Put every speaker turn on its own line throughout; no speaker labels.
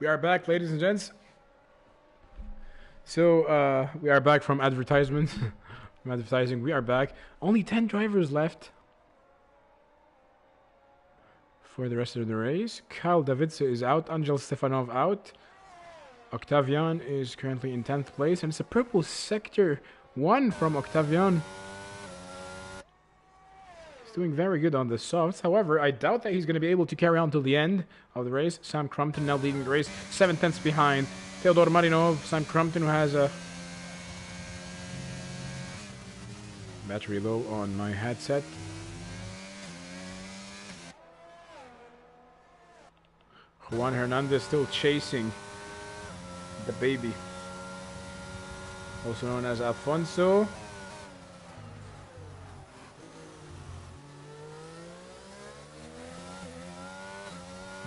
We are back, ladies and gents. So, we are back from advertisement. From advertising, we are back. Only 10 drivers left for the rest of the race. Kyle Davidze is out. Angel Stefanov out. Octavian is currently in 10th place. And it's a purple sector 1 from Octavian. He's doing very good on the softs. However, I doubt that he's going to be able to carry on till the end of the race. Sam Crumpton now leading the race. 7 tenths behind Theodor Marinov. Sam Crumpton, who has a battery low on my headset. Juan Hernandez still chasing the baby, also known as Alfonso.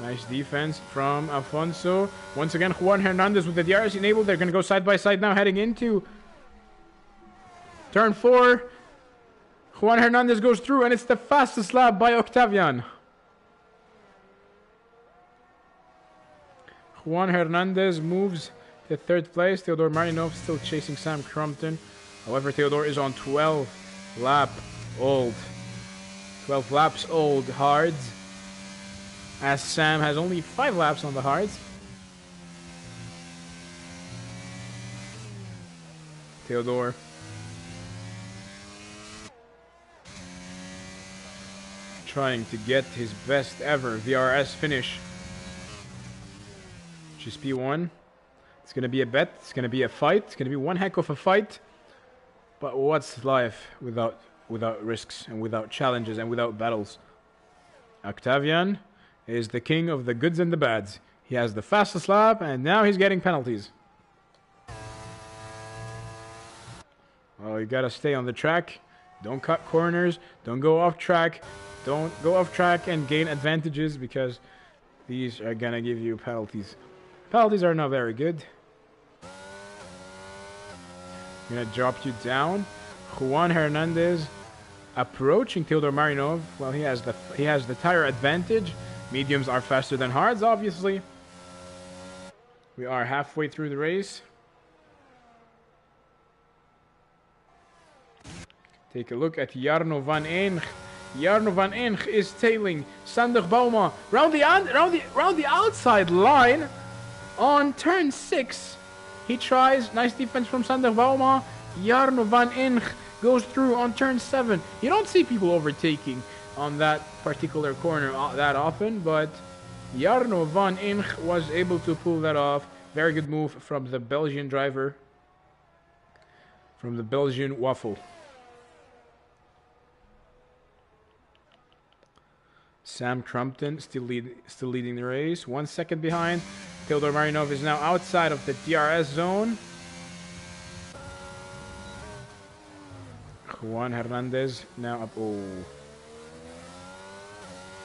Nice defense from Alfonso. Once again, Juan Hernandez with the DRS enabled. They're going to go side by side now, heading into turn 4. Juan Hernandez goes through, and it's the fastest lap by Octavian. Juan Hernandez moves to 3rd place. Theodor Marinov still chasing Sam Crumpton. However, Theodor is on 12 laps old hards, as Sam has only 5 laps on the hards. Theodor trying to get his best ever VRS finish, which is P1. It's going to be a bet. It's going to be a fight. It's going to be one heck of a fight. But what's life without risks and without challenges and without battles? Octavian is the king of the goods and the bads. He has the fastest lap, and now he's getting penalties. Well, you got to stay on the track. Don't cut corners. Don't go off track. Don't go off track and gain advantages, because these are going to give you penalties. Penalties are not very good. I'm going to drop you down. Juan Hernandez approaching Theodor Marinov. Well, he has the tire advantage. Mediums are faster than hards, obviously. We are halfway through the race. Take a look at Jarno van Ench. Jarno van Ench is tailing Sander Bauma round the outside line on turn 6. He tries. Nice defense from Sander Bauma. Jarno van Ench goes through on turn 7. You don't see people overtaking on that particular corner that often, but Jarno van Ench was able to pull that off. Very good move from the Belgian driver, from the Belgian Waffle. Sam Crumpton still leading the race. 1 second behind. Theodor Marinov is now outside of the DRS zone. Juan Hernandez now up. Oh.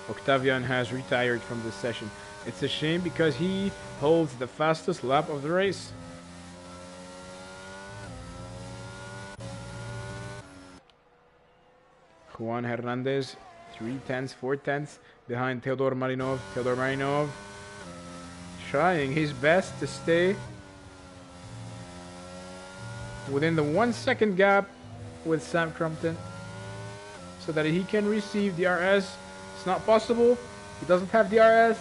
Octavian has retired from this session. It's a shame, because he holds the fastest lap of the race. Juan Hernandez 3 tenths, 4 tenths behind Theodor Marinov. Theodor Marinov trying his best to stay within the 1 second gap with Sam Crumpton, so that he can receive DRS. It's not possible. He doesn't have DRS.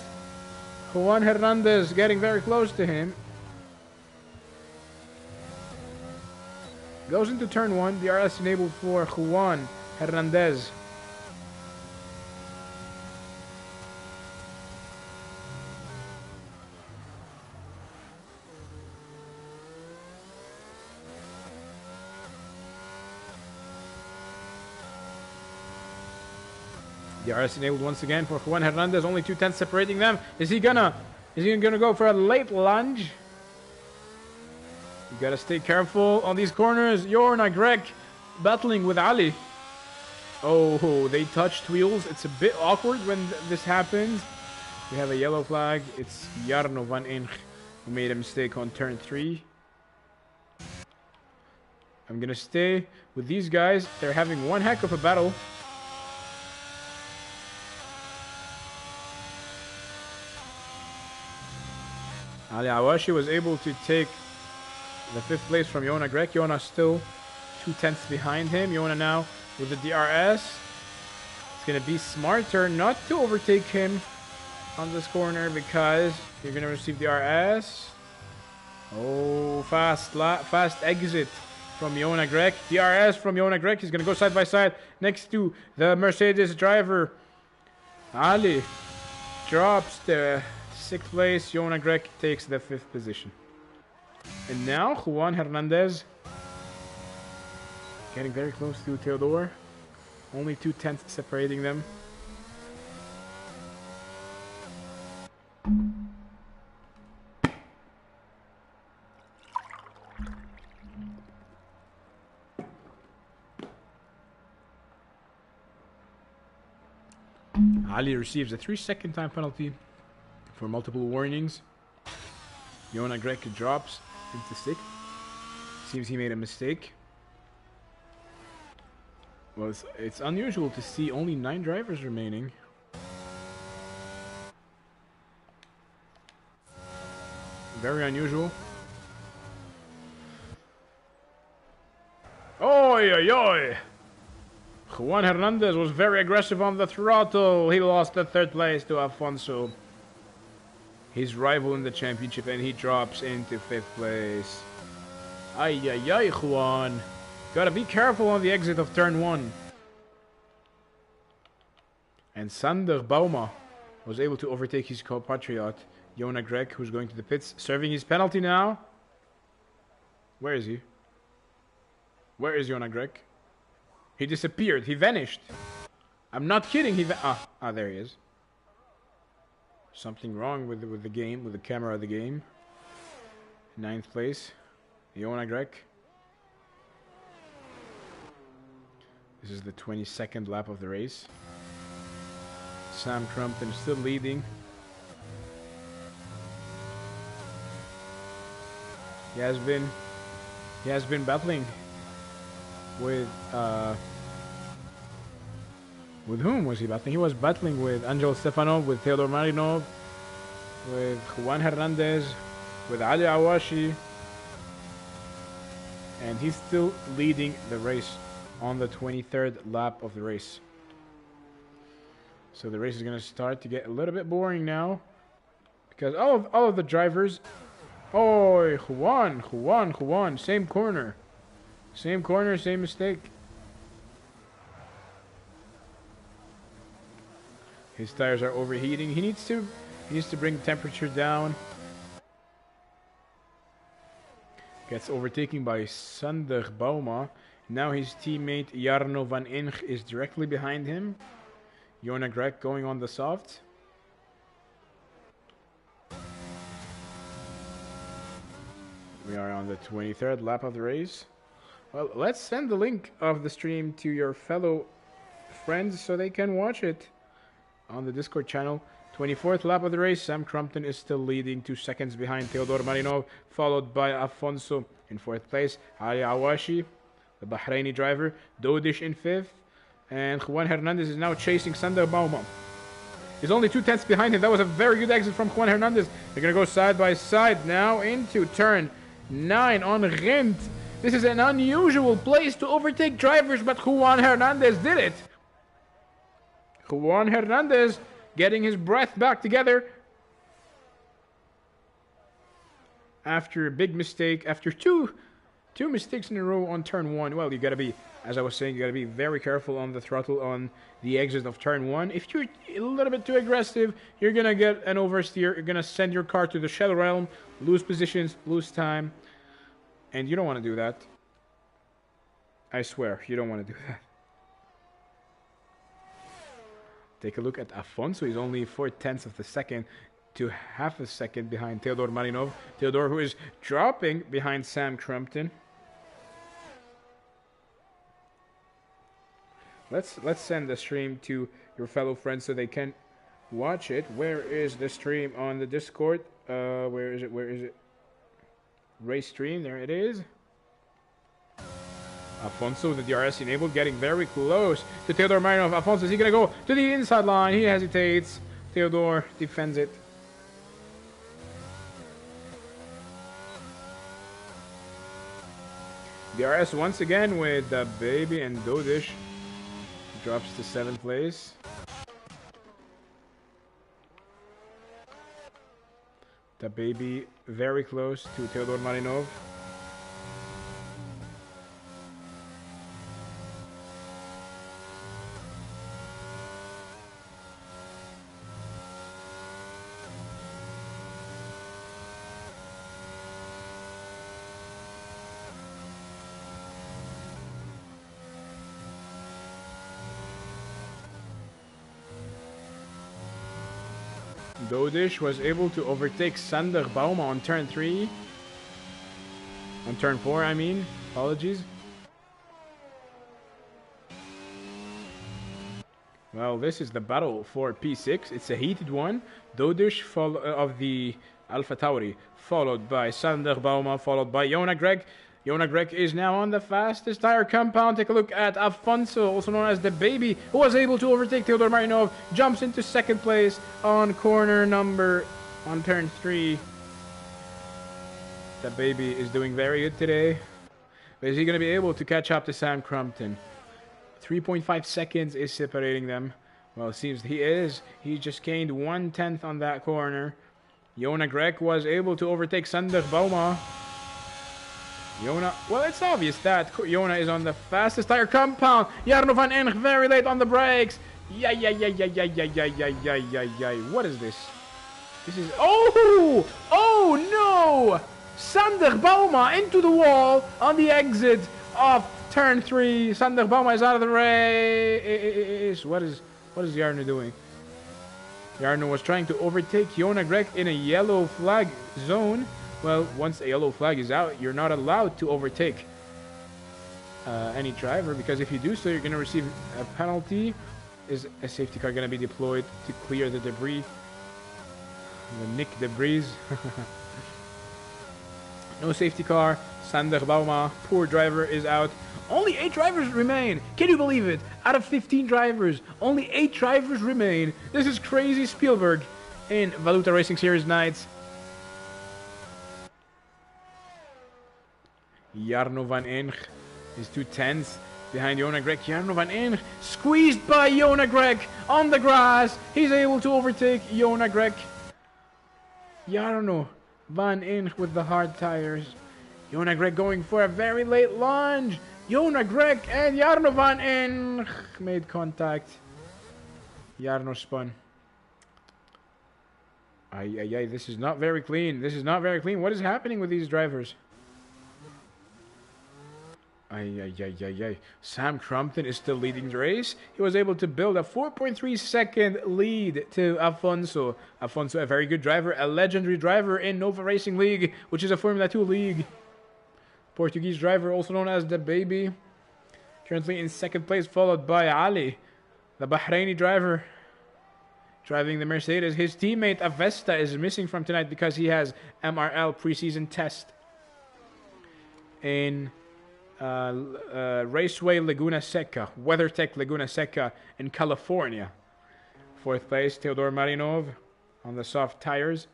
Juan Hernandez getting very close to him. Goes into turn 1. DRS enabled for Juan Hernandez. DRS enabled once again for Juan Hernandez. Only 2 tenths separating them. Is he gonna go for a late lunge? You gotta stay careful on these corners. Jorna Greg battling with Ali. Oh, they touched wheels. It's a bit awkward when this happens. We have a yellow flag. It's Jarno van Ench who made a mistake on turn 3. I'm gonna stay with these guys. They're having one heck of a battle. Ali Awashi was able to take the 5th place from Yona Grek. Yona still 2/10 behind him. Yona now with the DRS. It's going to be smarter not to overtake him on this corner because you're going to receive DRS. Oh, fast exit from Yona Grek. DRS from Yona Grek. He's going to go side by side next to the Mercedes driver. Ali drops the 6th place. Yona Grek takes the 5th position. And now Juan Hernandez getting very close to Theodore. Only 2/10 separating them. Ali receives a 3-second time penalty for multiple warnings. Yona Grek drops into 6th. Seems he made a mistake. Well, it's unusual to see only 9 drivers remaining. Very unusual. Oi, oi, oi! Juan Hernandez was very aggressive on the throttle. He lost the 3rd place to Afonso, his rival in the championship, and he drops into 5th place. Ay, ay, ay, Juan. Gotta be careful on the exit of turn 1. And Sander Bauma was able to overtake his compatriot, Yona Grek, who's going to the pits, serving his penalty now. Where is he? Where is Yona Grek? He disappeared. He vanished. I'm not kidding. There he is. Something wrong with the game, with the camera of the game. 9th place, Yona Grek. This is the 22nd lap of the race. Sam Crumpton still leading. He has been battling with whom was he battling? He was battling with Angel Stefanov, with Theodor Marinov, with Juan Hernandez, with Ali Awashi, and he's still leading the race on the 23rd lap of the race. So the race is going to start to get a little bit boring now, because all of the drivers. Oh, Juan, same corner, same mistake. His tires are overheating. He needs to bring the temperature down. Gets overtaken by Sander Bauma. Now his teammate Jarno van Inch is directly behind him. Yona Grek going on the soft. We are on the 23rd lap of the race. Well, let's send the link of the stream to your fellow friends so they can watch it on the Discord channel. 24th lap of the race. Sam Crumpton is still leading, 2 seconds behind Theodor Marinov, followed by Afonso in 4th place. Ali Awashi, the Bahraini driver. Dodish in 5th. And Juan Hernandez is now chasing Sander Bauma. He's only 2/10 behind him. That was a very good exit from Juan Hernandez. They're going to go side by side now into turn 9 on Rindt. This is an unusual place to overtake drivers, but Juan Hernandez did it. Juan Hernandez getting his breath back together after a big mistake, after two mistakes in a row on turn 1. Well, you got to be, as I was saying, you got to be very careful on the throttle on the exit of turn 1. If you're a little bit too aggressive, you're going to get an oversteer. You're going to send your car to the shell realm, lose positions, lose time. And you don't want to do that. I swear, you don't want to do that. Take a look at Afonso. He's only 4/10 of a second to half a second behind Theodor Marinov. Theodor, who is dropping behind Sam Crumpton. Let's send the stream to your fellow friends so they can watch it. Where is the stream on the Discord? Where is it? Race stream. There it is. Afonso, the DRS enabled, getting very close to Theodor Marinov. Afonso, is he going to go to the inside line? He hesitates. Theodor defends it. VRS once again with the baby, and Dodish drops to 7th place. The baby very close to Theodor Marinov. Dodish was able to overtake Sander Bauma on turn 3. On turn 4, I mean. Apologies. Well, this is the battle for P6. It's a heated one. Dodish of the Alpha Tauri, followed by Sander Bauma, followed by Jona Greg. Jona Greg is now on the fastest tire compound. Take a look at Afonso, also known as the baby, who was able to overtake Theodor Marinov. Jumps into 2nd place on on turn 3. The baby is doing very good today. But is he going to be able to catch up to Sam Crumpton? 3.5 seconds is separating them. Well, it seems he is. He just gained 1/10 on that corner. Jona Greg was able to overtake Sander Bauma. Jona, well, it's obvious that Jona is on the fastest tire compound. Jarno van Ench very late on the brakes. Yeah. What is this? This is, oh no! Sander Bauma into the wall on the exit of turn 3. Sander Bauma is out of the race. What is Jarno doing? Jarno was trying to overtake Jona Greg in a yellow flag zone. Well, once a yellow flag is out, you're not allowed to overtake any driver, because if you do so, you're going to receive a penalty. Is a safety car going to be deployed to clear the debris? The Nick debris. No safety car. Sander Bauma, poor driver, is out. Only 8 drivers remain. Can you believe it? Out of 15 drivers, only 8 drivers remain. This is crazy Spielberg in Valuta Racing Series nights. Jarno van Ench is 2/10 behind Jona Greg. Jarno van Ench squeezed by Jona Greg on the grass. He's able to overtake Jona Greg. Jarno van Ench with the hard tires. Jona Greg going for a very late lunge. Jona Greg and Jarno van Ench made contact. Jarno spun. Ay, this is not very clean. This is not very clean. What is happening with these drivers? Ay. Sam Crumpton is still leading the race. He was able to build a 4.3-second lead to Afonso. Afonso, a very good driver, a legendary driver in Nova Racing League, which is a Formula 2 league. Portuguese driver, also known as the baby. Currently in 2nd place, followed by Ali, the Bahraini driver, driving the Mercedes. His teammate Avesta is missing from tonight because he has MRL preseason test in Raceway Laguna Seca, WeatherTech Laguna Seca in California. 4th place, Theodor Marinov on the soft tires,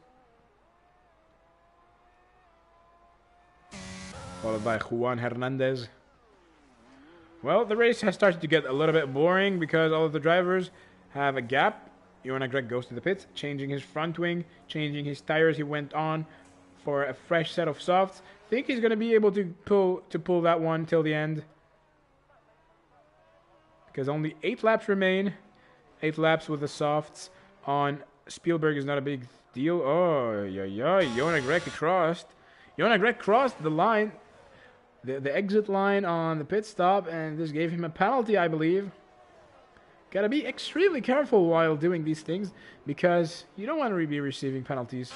followed by Juan Hernandez. Well, the race has started to get a little bit boring because all of the drivers have a gap. Jona Greg goes to the pits, changing his front wing, changing his tires. He went on for a fresh set of softs. Think he's going to be able to pull that one till the end, because only 8 laps remain. 8 laps with the softs on Spielberg is not a big deal. Oh, Jona Greg crossed. Jona Greg crossed the line, the exit line on the pit stop, and this gave him a penalty, I believe. Gotta be extremely careful while doing these things, because you don't want to be receiving penalties,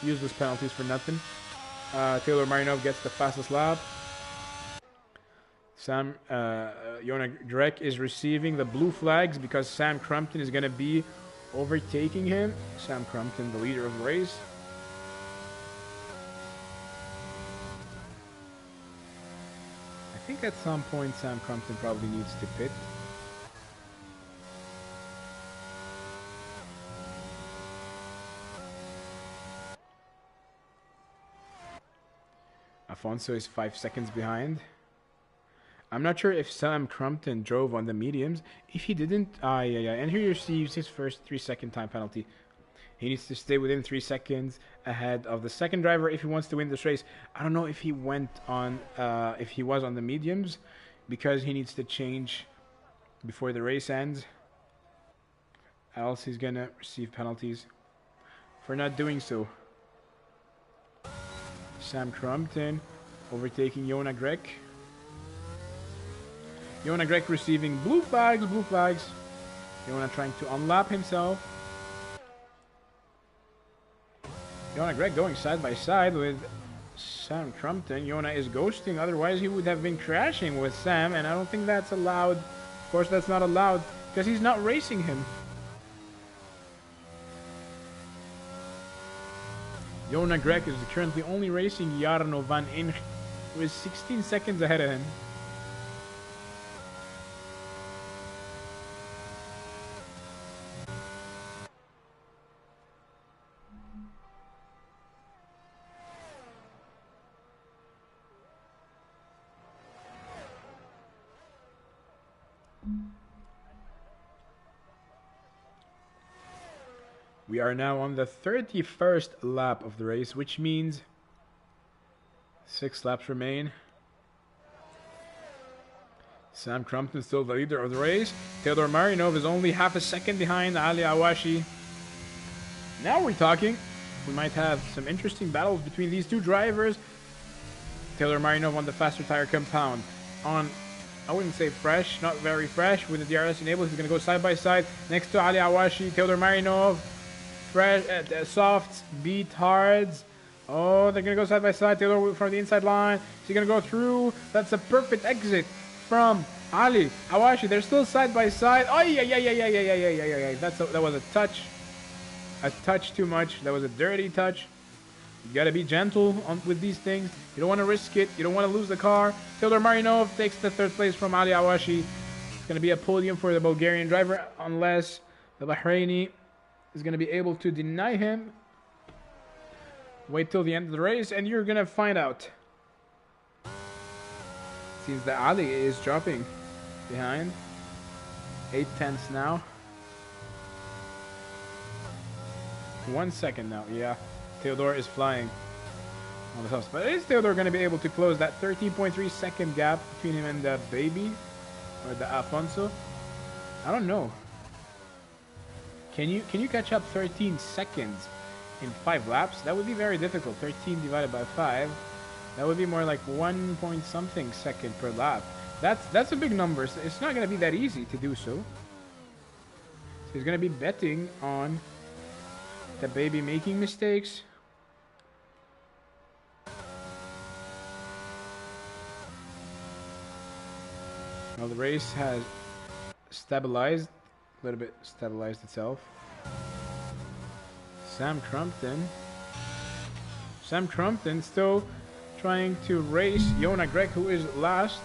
useless penalties for nothing. Theodor Marinov gets the fastest lap. Jona Greg is receiving the blue flags because Sam Crumpton is going to be overtaking him. Sam Crumpton, the leader of the race. I think at some point Sam Crumpton probably needs to pit. Afonso is 5 seconds behind. I'm not sure if Sam Crumpton drove on the mediums. If he didn't, yeah. And here he receives his first 3-second time penalty. He needs to stay within 3 seconds ahead of the second driver if he wants to win this race. I don't know if he went on, if he was on the mediums, because he needs to change before the race ends. Else he's gonna receive penalties for not doing so. Sam Crumpton overtaking Jonah Grek. Jonah Grek receiving blue flags, blue flags. Jonah trying to unlap himself. Jonah Grek going side by side with Sam Crumpton. Jonah is ghosting, otherwise he would have been crashing with Sam, and I don't think that's allowed. Of course that's not allowed, because he's not racing him. Jonah Grek is currently only racing Jarno van Inch, who is 16 seconds ahead of him. We are now on the 31st lap of the race, which means 6 laps remain. Sam Crumpton still the leader of the race. Theodor Marinov is only half a second behind Ali Awashi. Now we're talking. We might have some interesting battles between these two drivers. Theodor Marinov on the faster tire compound. On, I wouldn't say fresh, not very fresh. With the DRS enabled, he's going to go side by side next to Ali Awashi. Theodor Marinov. Fresh, softs, beat hards. Oh, they're going to go side by side. Theodor from the inside line. Is he going to go through? That's a perfect exit from Ali Awashi. They're still side by side. Oh, yeah. That was a touch. A touch too much. That was a dirty touch. You got to be gentle with these things. You don't want to risk it. You don't want to lose the car. Theodor Marinov takes the 3rd place from Ali Awashi. It's going to be a podium for the Bulgarian driver unless the Bahraini is going to be able to deny him. Wait till the end of the race and you're going to find out. Seems that Ali is dropping behind. 8/10 now. 1 second now. Yeah, Theodor is flying on the top. But is Theodor going to be able to close that 13.3 second gap between him and the baby? Or the Afonso? I don't know. Can you catch up 13 seconds in 5 laps? That would be very difficult. 13 divided by 5. That would be more like 1 point something second per lap. That's a big number. So it's not going to be that easy to do so. So he's going to be betting on the baby making mistakes. Well, the race has stabilized. A little bit stabilized itself. Sam Crumpton still trying to race Jonah Grek, who is last.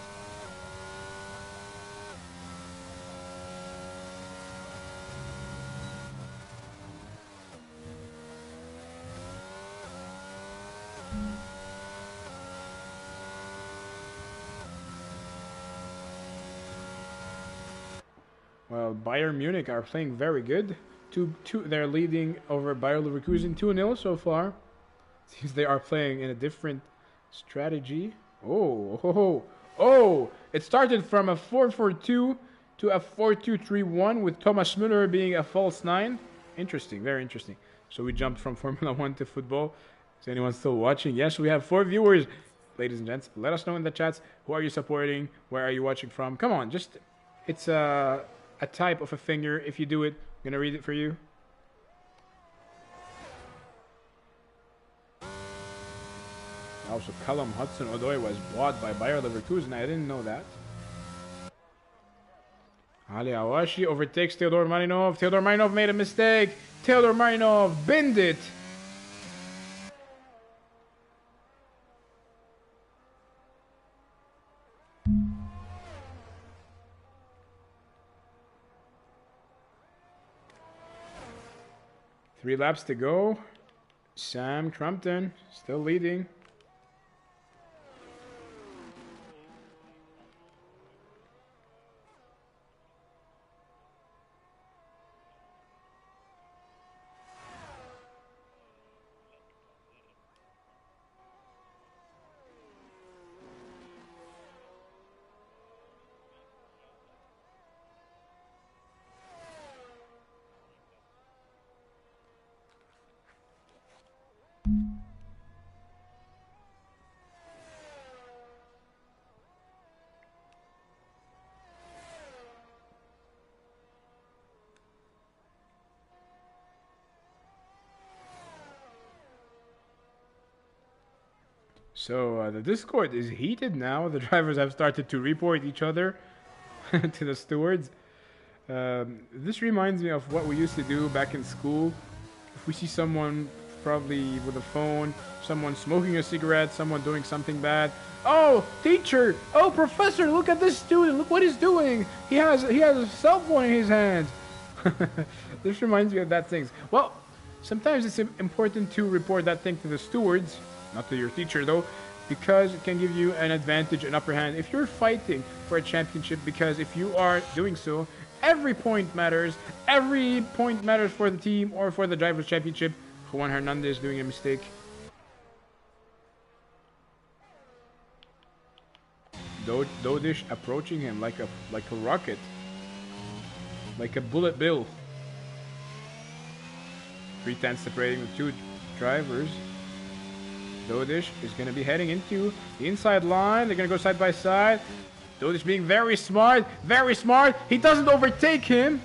Well, Bayern Munich are playing very good. They're leading over Bayer Leverkusen 2-0 so far. Seems they are playing in a different strategy. Oh! It started from a 4-4-2 to a 4-2-3-1 with Thomas Müller being a false 9. Interesting, very interesting. So we jumped from Formula 1 to football. Is anyone still watching? Yes, we have 4 viewers. Ladies and gents, let us know in the chats. Who are you supporting? Where are you watching from? Come on, just... It's a type of a finger. If you do it, I'm going to read it for you. Also, Callum Hudson-Odoi was bought by Bayer Leverkusen. I didn't know that. Ali Awashi overtakes Theodor Marinov. Theodor Marinov made a mistake. Theodor Marinov binned it. Three laps to go. Sam Crumpton still leading. So the Discord is heated now. The drivers have started to report each other to the stewards. This reminds me of what we used to do back in school. If we see someone probably with a phone, someone smoking a cigarette, someone doing something bad. Oh, teacher! Oh, professor! Look at this student! Look what he's doing! He has a cell phone in his hands. This reminds me of that things. Well, sometimes it's important to report that thing to the stewards, not to your teacher though, because it can give you an advantage, an upper hand if you're fighting for a championship. Because if you are doing so, every point matters. Every point matters for the team or for the drivers' championship. Juan Hernandez doing a mistake. Dodish approaching him like a rocket, like a bullet bill. 3/10 separating the two drivers. Dodish is going to be heading into the inside line. They're going to go side by side. Dodish being very smart, very smart. He doesn't overtake him.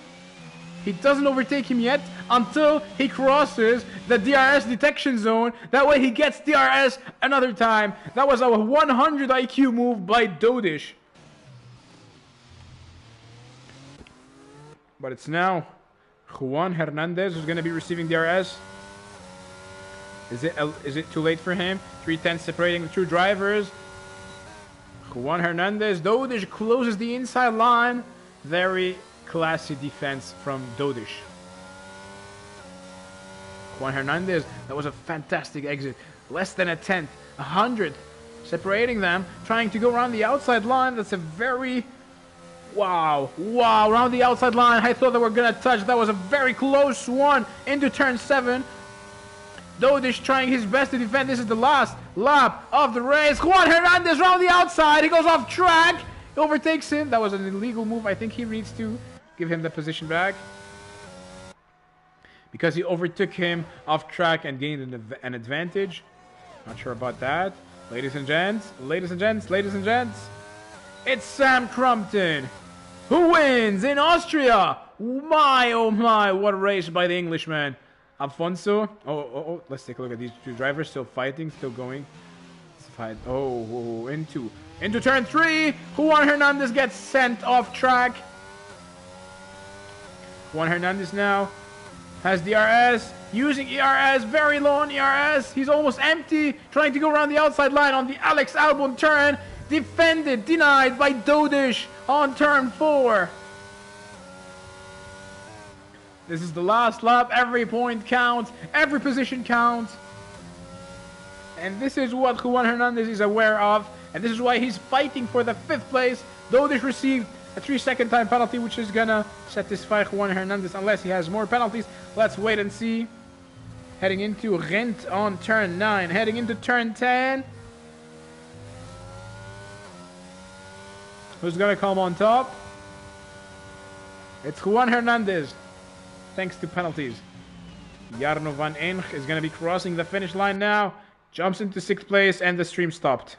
He doesn't overtake him yet until he crosses the DRS detection zone. That way he gets DRS another time. That was a 100 IQ move by Dodish. But it's now Juan Hernandez who's going to be receiving DRS. Is it too late for him? 3/10 separating the two drivers. Juan Hernandez. Dodish closes the inside line. Very classy defense from Dodish. Juan Hernandez, that was a fantastic exit. Less than a tenth, 100 separating them, trying to go around the outside line. That's a very wow, around the outside line. I thought they were gonna touch. That was a very close one into turn 7. Dodish trying his best to defend. This is the last lap of the race. Juan Hernandez around the outside. He goes off track. He overtakes him. That was an illegal move. I think he needs to give him the position back, because he overtook him off track and gained an advantage. Not sure about that. Ladies and gents, it's Sam Crumpton who wins in Austria. My, oh my, what a race by the Englishman. Alfonso. Oh, let's take a look at these two drivers still fighting, still going. Let's fight. Oh, into turn 3. Juan Hernandez gets sent off track. Juan Hernandez now has DRS, using ERS, very low on ERS. He's almost empty, trying to go around the outside line on the Alex Albon turn. Defended, denied by Dodish on turn 4. This is the last lap. Every point counts, every position counts. And this is what Juan Hernandez is aware of, and this is why he's fighting for the 5th place. Dodish received a 3-second time penalty, which is gonna satisfy Juan Hernandez unless he has more penalties. Let's wait and see. Heading into Rent on turn 9. Heading into turn 10. Who's gonna come on top? It's Juan Hernandez, thanks to penalties. Jarno van Ench is gonna be crossing the finish line now. Jumps into 6th place, and the stream stopped.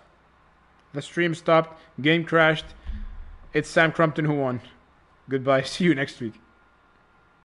Game crashed. It's Sam Crumpton who won. Goodbye. See you next week.